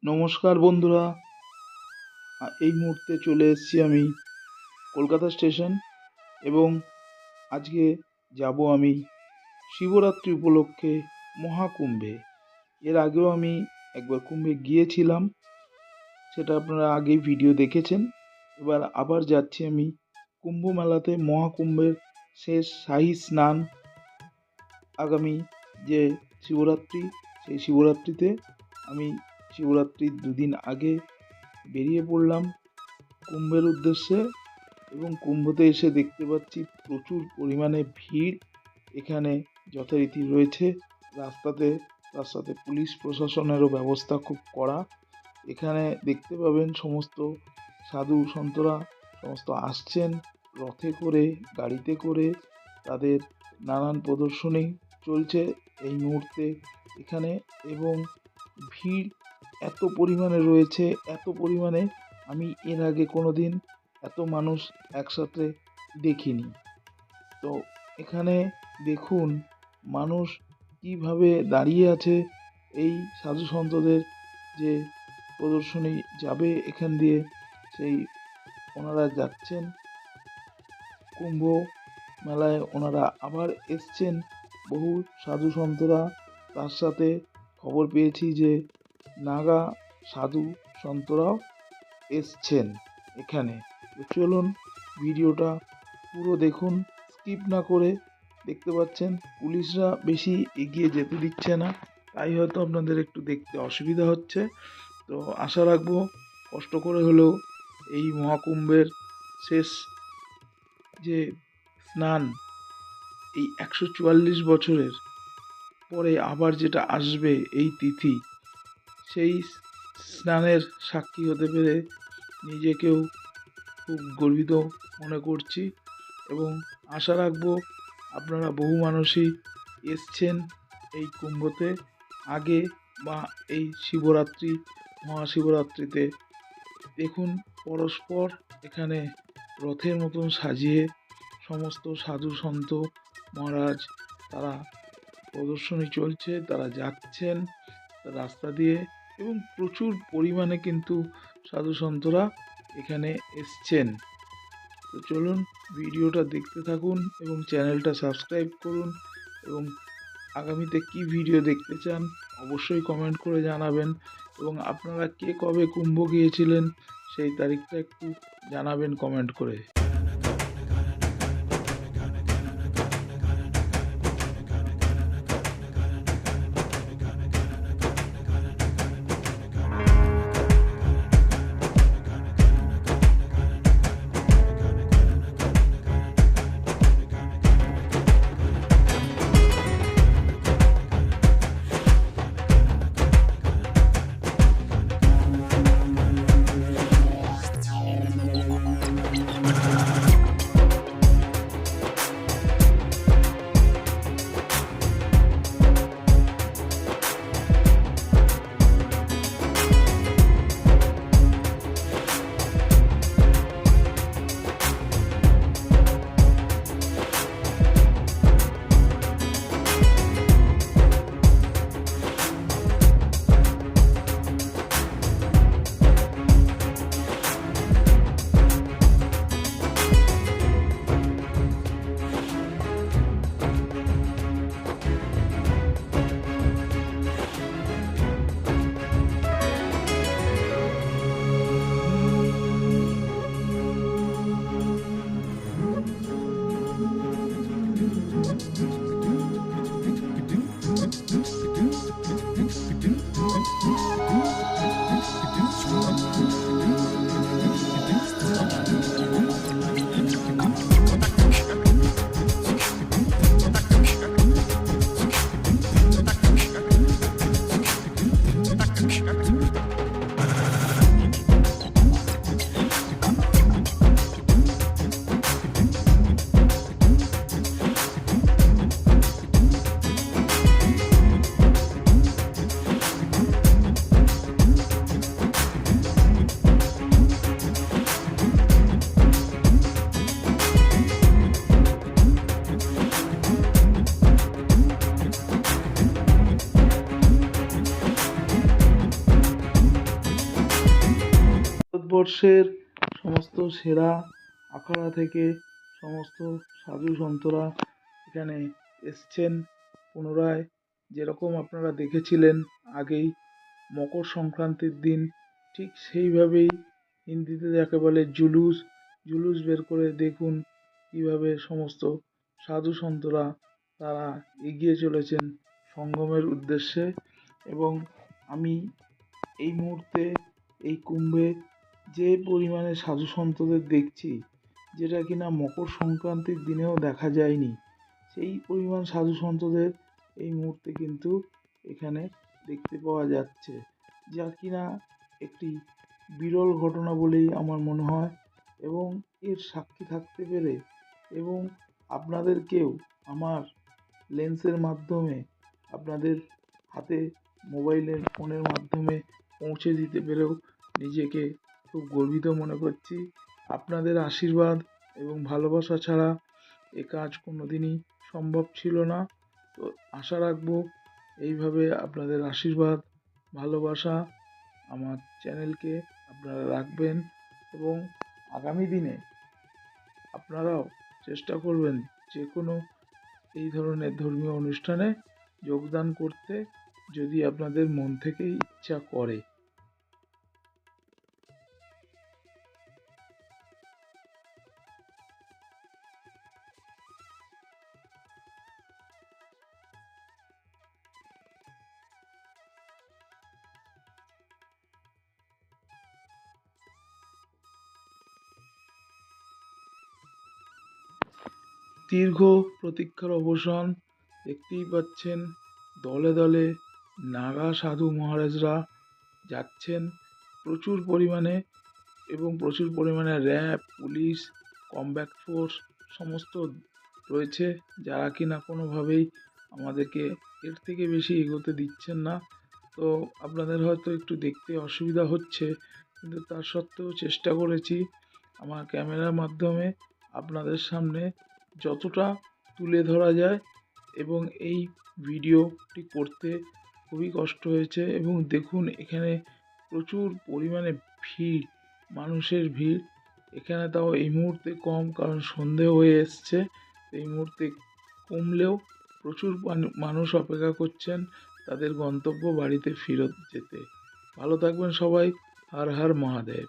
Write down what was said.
নমস্কার বন্ধুরা, এই মুহূর্তে চলে এসেছি আমি কলকাতা স্টেশন এবং আজকে যাব আমি শিবরাত্রি উপলক্ষে মহাকুম্ভে। এর আগেও আমি একবার কুম্ভে গিয়েছিলাম, সেটা আপনারা আগেই ভিডিও দেখেছেন। এবার আবার যাচ্ছি আমি কুম্ভ মেলাতে, মহাকুম্ভের শেষ শাহী স্নান আগামী যে শিবরাত্রি, সেই শিবরাত্রিতে আমি শিবরাত্রির দুদিন আগে বেরিয়ে পড়লাম কুম্ভের উদ্দেশ্যে। এবং কুম্ভতে এসে দেখতে পাচ্ছি প্রচুর পরিমাণে ভিড় এখানে যথারীতি রয়েছে। রাস্তাতে পুলিশ প্রশাসনেরও ব্যবস্থা খুব কড়া। এখানে দেখতে পাবেন সমস্ত সাধু সন্তরা সমস্ত আসছেন রথে করে, গাড়িতে করে। তাদের নানান প্রদর্শনী চলছে এই মুহূর্তে এখানে, এবং ভিড় এত পরিমাণে রয়েছে, এত পরিমাণে আমি এর আগে কোনো দিন এত মানুষ একসাথে দেখিনি। তো এখানে দেখুন মানুষ কিভাবে দাঁড়িয়ে আছে। এই সাধু সন্তদের যে প্রদর্শনী যাবে এখান দিয়ে, সেই ওনারা যাচ্ছেন কুম্ভ মেলায়। ওনারা আবার এসছেন বহু সাধু সন্তরা, তার সাথে খবর পেয়েছি যে নাগা সাধু সন্তরাও এসছেন এখানে। তো চলুন ভিডিওটা পুরো দেখুন, স্কিপ না করে। দেখতে পাচ্ছেন পুলিশরা বেশি এগিয়ে যেতে দিচ্ছে না, তাই হয়তো আপনাদের একটু দেখতে অসুবিধা হচ্ছে। তো আশা রাখবো কষ্ট করে হলেও এই মহাকুম্ভের শেষ যে স্নান, এই 144 বছরের পরে আবার যেটা আসবে এই তিথি, সেই স্নানের সাক্ষী হতে পেরে নিজেকেও খুব গর্বিত মনে করছি। এবং আশা রাখবো আপনারা বহু মানুষই এসছেন এই কুম্ভতে আগে বা এই শিবরাত্রি, মহাশিবরাত্রিতে। দেখুন পরস্পর এখানে রথের মতন সাজিয়ে সমস্ত সাধু সন্ত মহারাজ, তারা প্রদর্শনী চলছে, তারা যাচ্ছেন রাস্তা দিয়ে, এবং প্রচুর পরিমাণে কিন্তু সাধু সন্তরা এখানে এসছেন। তো চলুন ভিডিওটা দেখতে থাকুন এবং চ্যানেলটা সাবস্ক্রাইব করুন। এবং আগামীতে কি ভিডিও দেখতে চান অবশ্যই কমেন্ট করে জানাবেন। এবং আপনারা কে কবে কুম্ভ গিয়েছিলেন সেই তারিখটা একটু জানাবেন কমেন্ট করে। ভারতবর্ষের সমস্ত সেরা আখাড়া থেকে সমস্ত সাধু সন্তরা এখানে এসছেন পুনরায়। যেরকম আপনারা দেখেছিলেন আগেই মকর সংক্রান্তির দিন, ঠিক সেইভাবেই হিন্দিতে যাকে বলে জুলুস, জুলুস বের করে দেখুন কীভাবে সমস্ত সাধু সন্তরা তারা এগিয়ে চলেছেন সঙ্গমের উদ্দেশ্যে। এবং আমি এই মুহূর্তে এই কুম্ভে যে পরিমাণে সাধু সন্তদের দেখছি, যেটা কিনা মকর সংক্রান্তির দিনেও দেখা যায়নি, সেই পরিমাণ সাধু সন্তদের এই মুহূর্তে কিন্তু এখানে দেখতে পাওয়া যাচ্ছে, যা কিনা একটি বিরল ঘটনা বলেই আমার মনে হয়। এবং এর সাক্ষী থাকতে পেরে এবং আপনাদেরকেও আমার লেন্সের মাধ্যমে আপনাদের হাতে মোবাইলের ফোনের মাধ্যমে পৌঁছে দিতে পেরেও নিজেকে খুব গর্বিত মনে করছি। আপনাদের আশীর্বাদ এবং ভালোবাসা ছাড়া এ কাজ কোনো দিনই সম্ভব ছিল না। তো আশা রাখবো এইভাবে আপনাদের আশীর্বাদ ভালোবাসা আমার চ্যানেলকে আপনারা রাখবেন এবং আগামী দিনে আপনারাও চেষ্টা করবেন যে কোনো এই ধরনের ধর্মীয় অনুষ্ঠানে যোগদান করতে, যদি আপনাদের মন থেকে ইচ্ছা করে। দীর্ঘ প্রতীক্ষার অবসান, দেখতেই পাচ্ছেন দলে দলে নাগা সাধু মহারাজরা যাচ্ছেন প্রচুর পরিমাণে, এবং প্রচুর পরিমাণে র্যাব, পুলিশ, কমব্যাট ফোর্স সমস্ত রয়েছে, যারা কিনা কোনোভাবেই আমাদেরকে এর থেকে বেশি এগোতে দিচ্ছেন না। তো আপনাদের হয়তো একটু দেখতে অসুবিধা হচ্ছে, কিন্তু তার সত্ত্বেও চেষ্টা করেছি আমার ক্যামেরার মাধ্যমে আপনাদের সামনে যতটা তুলে ধরা যায়। এবং এই ভিডিওটি করতে খুবই কষ্ট হয়েছে। এবং দেখুন এখানে প্রচুর পরিমাণে ভিড়, মানুষের ভিড়। এখানে তাও এই মুহূর্তে কম, কারণ সন্ধে হয়ে এসছে। এই মুহূর্তে কমলেও প্রচুর মানুষ অপেক্ষা করছেন তাদের গন্তব্য বাড়িতে ফেরত যেতে। ভালো থাকবেন সবাই। হর হর মহাদেব।